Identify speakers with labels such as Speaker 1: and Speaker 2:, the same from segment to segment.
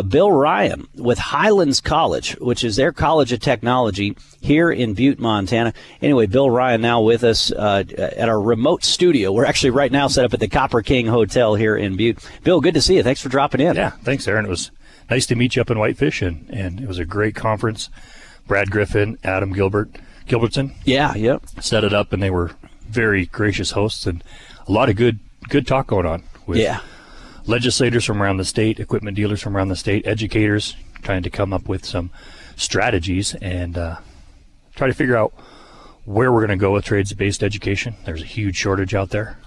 Speaker 1: Bill Ryan with Highlands College, which is their College of Technology here in Butte, Montana. Anyway, Bill Ryan now with us at our remote studio. We're actually right now set up at the Copper King Hotel here in Butte. Bill, good to see you. Thanks for dropping in.
Speaker 2: Yeah, thanks, Aaron. It was nice to meet you up in Whitefish, and it was a great conference. Brad Griffin, Adam Gilbertson.
Speaker 1: Yeah, yep.
Speaker 2: Set it up, and they were very gracious hosts, and a lot of good talk going on with legislators from around the state, equipment dealers from around the state, educators trying to come up with some strategies and try to figure out where we're going to go with trades-based education. There's a huge shortage out there.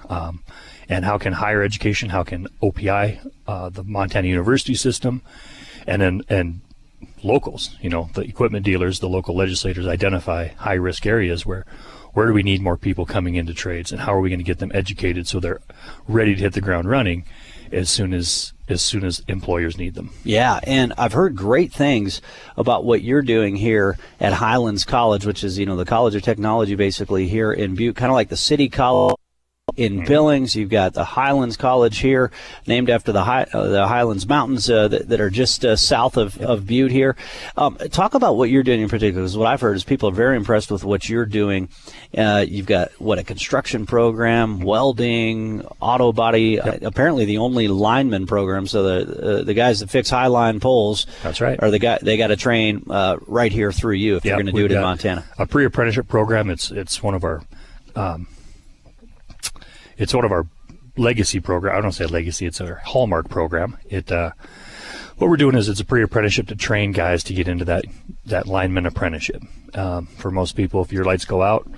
Speaker 2: And how can higher education, how can OPI, the Montana University system, and locals, the equipment dealers, the local legislators identify high-risk areas where do we need more people coming into trades, and how are we going to get them educated so they're ready to hit the ground running as soon as employers need them. Yeah,
Speaker 1: and I've heard great things about what you're doing here at Highlands College, which is, the College of Technology basically here in Butte, kind of like the City College in Billings. You've got the Highlands College here, named after the Highlands Mountains that are just south of Butte here. Talk about what you're doing in particular, because what I've heard is people are very impressed with what you're doing. You've got, a construction program, welding, auto body, apparently the only lineman program. So the guys that fix Highline poles,
Speaker 2: that's right,
Speaker 1: they got to train right here through you if they're going to do it in Montana.
Speaker 2: A pre-apprenticeship program. It's one of our It's one of our legacy program. I don't say legacy; it's our hallmark program. What we're doing is it's a pre-apprenticeship to train guys to get into that lineman apprenticeship. For most people, if your lights go out,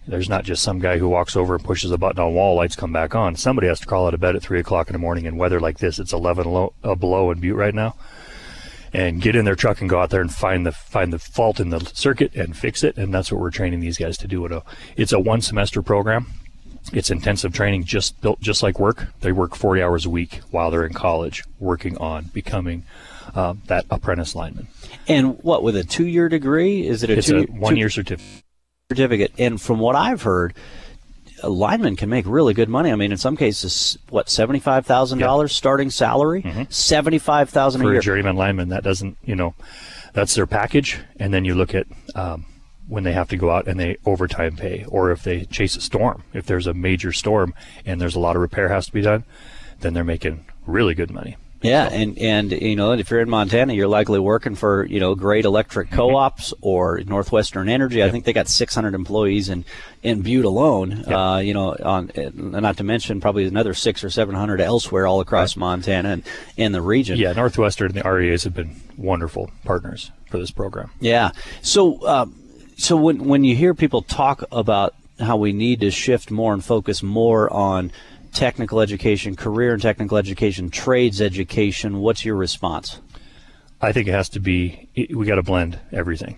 Speaker 2: there's not just some guy who walks over and pushes a button on a wall, lights come back on. Somebody has to crawl out of bed at 3 o'clock in the morning in weather like this. It's 11 below in Butte right now, and get in their truck and go out there and find the fault in the circuit and fix it. And that's what we're training these guys to do. It's a 1 semester program. It's intensive training, built just like work. They work 40 hours a week while they're in college, working on becoming that apprentice lineman.
Speaker 1: And what, with a 2-year degree? Is it
Speaker 2: It's a 1-year certificate. And from what I've heard, a lineman can make really good money. I mean, in some cases, $75,000 starting salary? Mm-hmm. $75,000 a year. For a journeyman lineman, that doesn't, that's their package. And then you look at when they have to go out and they overtime pay, or if they chase a storm. If there's a major storm and there's a lot of repair has to be done, then they're making really good money.
Speaker 1: Yeah, and if you're in Montana, you're likely working for, great electric co-ops or Northwestern Energy. Yep. I think they got 600 employees in Butte alone, yep. Not to mention probably another 600 or 700 elsewhere all across Montana and in the region.
Speaker 2: Yeah, Northwestern and the REAs have been wonderful partners for this program.
Speaker 1: Yeah. So when you hear people talk about how we need to shift more and focus more on technical education, career and technical education, trades education, what's your response?
Speaker 2: I think it has to be, we got to blend everything.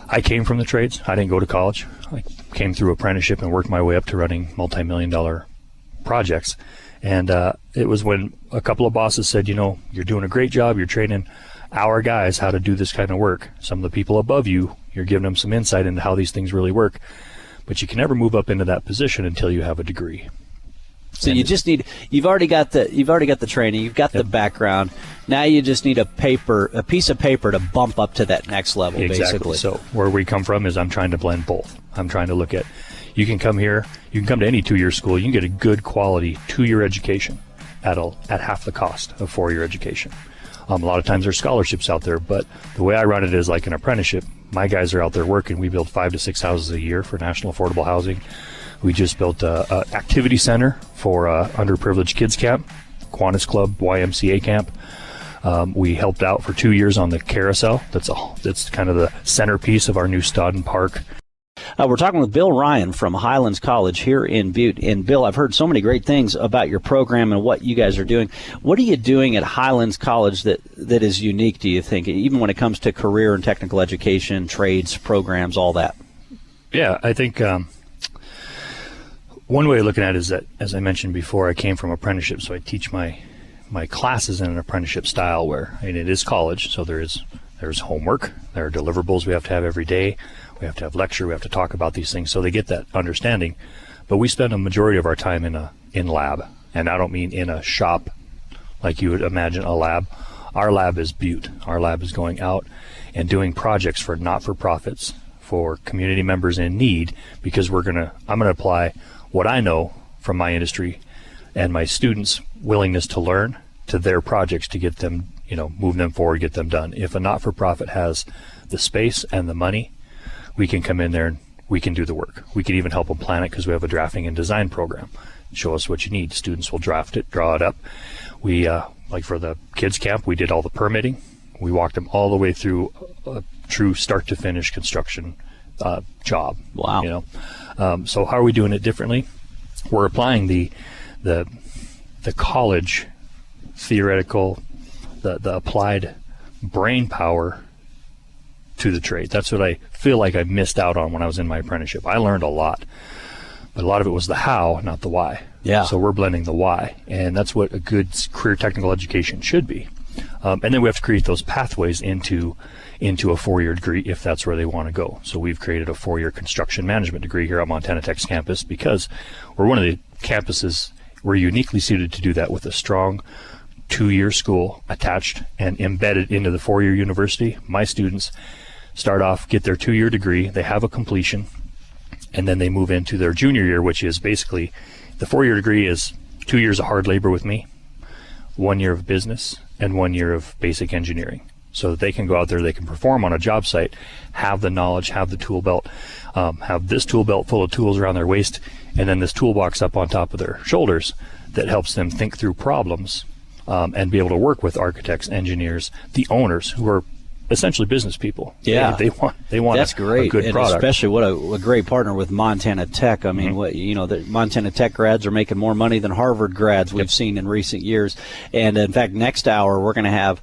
Speaker 2: I came from the trades. I didn't go to college. I came through apprenticeship and worked my way up to running multi-million-dollar projects. And it was when a couple of bosses said, you're doing a great job. You're training our guys how to do this kind of work. Some of the people above you, you're giving them some insight into how these things really work. But you can never move up into that position until you have a degree.
Speaker 1: So you just need, you've already got the training, you've got the background. Now you just need a piece of paper to bump up to that next level, basically.
Speaker 2: So where we come from is I'm trying to blend both. I'm trying to look at, you can come here, you can come to any 2-year school, you can get a good quality 2-year education at half the cost of 4-year education. A lot of times there's scholarships out there, but the way I run it is like an apprenticeship. My guys are out there working. We build 5 to 6 houses a year for National Affordable Housing. We just built an activity center for underprivileged kids camp, Kiwanis Club, YMCA camp. We helped out for 2 years on the carousel. That's kind of the centerpiece of our new Stodden Park.
Speaker 1: We're talking with Bill Ryan from Highlands College here in Butte. And Bill, I've heard so many great things about your program and what you guys are doing. What are you doing at Highlands College that is unique, do you think, even when it comes to career and technical education, trades, programs, all that?
Speaker 2: Yeah, I think one way of looking at it is that, as I mentioned before, I came from apprenticeship, so I teach my classes in an apprenticeship style where, it is college, so there's homework, there are deliverables we have to have every day. We have to have lecture. We have to talk about these things so they get that understanding. But we spend a majority of our time in lab, and I don't mean in a shop like you would imagine a lab. Our lab is Butte. Our lab is going out and doing projects for not-for-profits, for community members in need, because I'm gonna apply what I know from my industry and my students' willingness to learn to their projects to get them, move them forward, get them done. If a not-for-profit has the space and the money, we can come in there and we can do the work. We can even help them plan it because we have a drafting and design program. Show us what you need. Students will draft it, draw it up. We, like for the kids camp, we did all the permitting. We walked them all the way through a true start to finish construction job.
Speaker 1: Wow.
Speaker 2: So how are we doing it differently? We're applying the college theoretical, the applied brain power to the trade. That's what I feel like I missed out on when I was in my apprenticeship. I learned a lot, but a lot of it was the how, not the why.
Speaker 1: Yeah.
Speaker 2: So we're blending the why, and that's what a good career technical education should be. And then we have to create those pathways into a 4-year degree if that's where they want to go. So we've created a 4-year construction management degree here at Montana Tech's campus because we're one of the campuses, we're uniquely suited to do that with a strong 2-year school attached and embedded into the 4-year university. My students start off, get their 2-year degree, they have a completion, and then they move into their junior year, which is basically the 4-year degree is 2 years of hard labor with me, 1 year of business, and 1 year of basic engineering. So that they can go out there, they can perform on a job site, have the knowledge, have the tool belt, have this tool belt full of tools around their waist, and then this toolbox up on top of their shoulders that helps them think through problems and be able to work with architects, engineers, the owners who are essentially business people.
Speaker 1: Yeah,
Speaker 2: they want
Speaker 1: that's great.
Speaker 2: A good
Speaker 1: and
Speaker 2: product.
Speaker 1: Especially what a great partner with Montana Tech. I mean, the Montana Tech grads are making more money than Harvard grads we've seen in recent years. And in fact, next hour we're going to have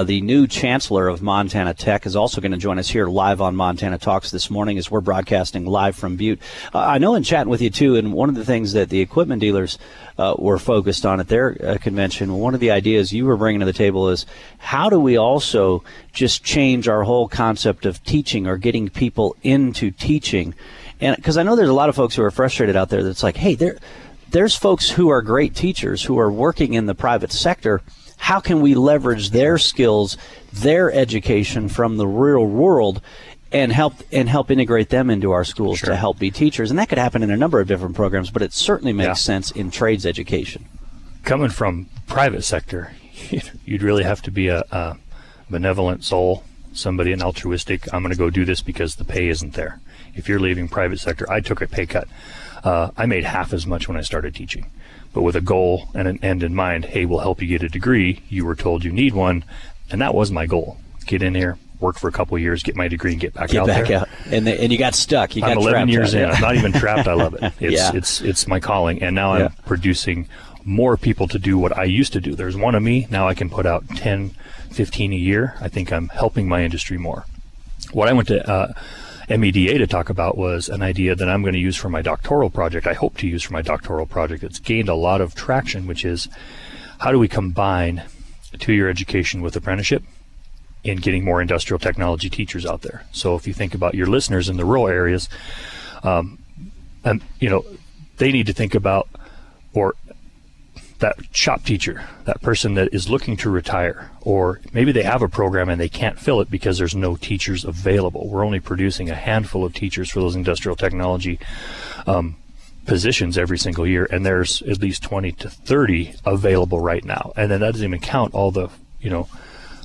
Speaker 1: the new chancellor of Montana Tech is also going to join us here live on Montana Talks this morning as we're broadcasting live from Butte. I know in chatting with you too, and one of the things that the equipment dealers were focused on at their convention, one of the ideas you were bringing to the table is how do we also just change our whole concept of teaching or getting people into teaching? And because I know there's a lot of folks who are frustrated out there that's like, hey, there's folks who are great teachers who are working in the private sector. How can we leverage their skills, their education from the real world and help integrate them into our schools to help be teachers? And that could happen in a number of different programs, but it certainly makes sense in trades education. Coming
Speaker 2: from private sector, you'd really have to be a benevolent soul, somebody, an altruistic, I'm going to go do this because the pay isn't there. If you're leaving private sector, I took a pay cut. I made half as much when I started teaching, but with a goal and an end in mind. Hey, we'll help you get a degree. You were told you need one, and that was my goal. Get in here, work for a couple of years, get my degree, and get back out there.
Speaker 1: And you got stuck. You got
Speaker 2: I'm 11
Speaker 1: trapped
Speaker 2: years in. I'm not even trapped. I love it. It's my calling, and now I'm producing more people to do what I used to do. There's one of me. Now I can put out 10, 15 a year. I think I'm helping my industry more. What I went to MEDA to talk about was an idea that I'm going to use for my doctoral project. I hope to use for my doctoral project. It's gained a lot of traction, which is how do we combine a 2-year education with apprenticeship in getting more industrial technology teachers out there. So if you think about your listeners in the rural areas, and they need to think about, or that shop teacher, that person that is looking to retire, or maybe they have a program and they can't fill it because there's no teachers available. We're only producing a handful of teachers for those industrial technology positions every single year, and there's at least 20 to 30 available right now. And then that doesn't even count all the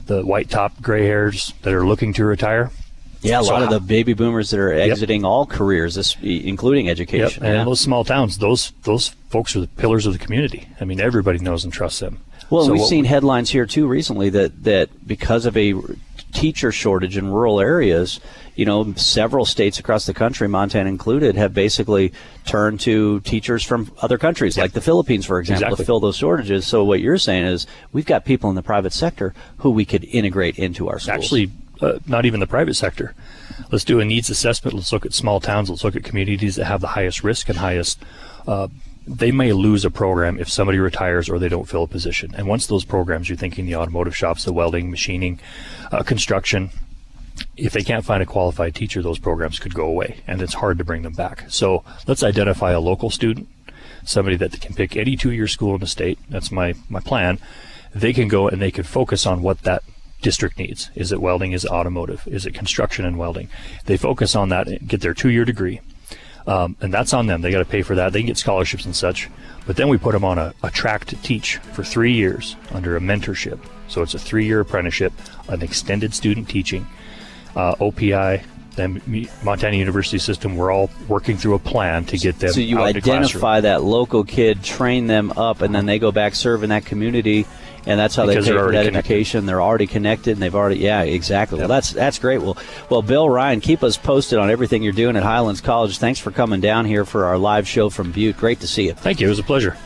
Speaker 2: white top gray hairs that are looking to retire. Yeah, a lot of the baby boomers that are exiting all careers, including education. And in those small towns, those folks are the pillars of the community. I mean, everybody knows and trusts them. Well, we've seen headlines here too recently that because of a teacher shortage in rural areas, several states across the country, Montana included, have basically turned to teachers from other countries, like the Philippines, for example, to fill those shortages. So what you're saying is we've got people in the private sector who we could integrate into our schools. Actually, not even the private sector. Let's do a needs assessment. Let's look at small towns. Let's look at communities that have the highest risk and highest they may lose a program if somebody retires or they don't fill a position. And once those programs, you're thinking the automotive shops, the welding, machining, construction, if they can't find a qualified teacher, those programs could go away, and it's hard to bring them back. So let's identify a local student, somebody that can pick any 2-year school in the state. That's my plan. they can go and they can focus on what that district needs. Is it welding? Is it automotive? Is it construction and welding? They focus on that and get their 2-year degree. And that's on them. They got to pay for that. They can get scholarships and such. But then we put them on a track to teach for 3 years under a mentorship. So it's a 3-year apprenticeship, an extended student teaching. OPI, the Montana University system, we're all working through a plan to get them
Speaker 1: So you
Speaker 2: out into
Speaker 1: identify
Speaker 2: classroom.
Speaker 1: that local kid, train them up, and then they go back serve in that community, and that's how
Speaker 2: Because
Speaker 1: they pay
Speaker 2: they're
Speaker 1: for that
Speaker 2: already connected.
Speaker 1: education. They're already connected, and they've already, yeah, exactly.
Speaker 2: Yep.
Speaker 1: Well, that's great. Well, Bill, Ryan, keep us posted on everything you're doing at Highlands College. Thanks for coming down here for our live show from Butte. Great to see you.
Speaker 2: Thank you. It was a pleasure.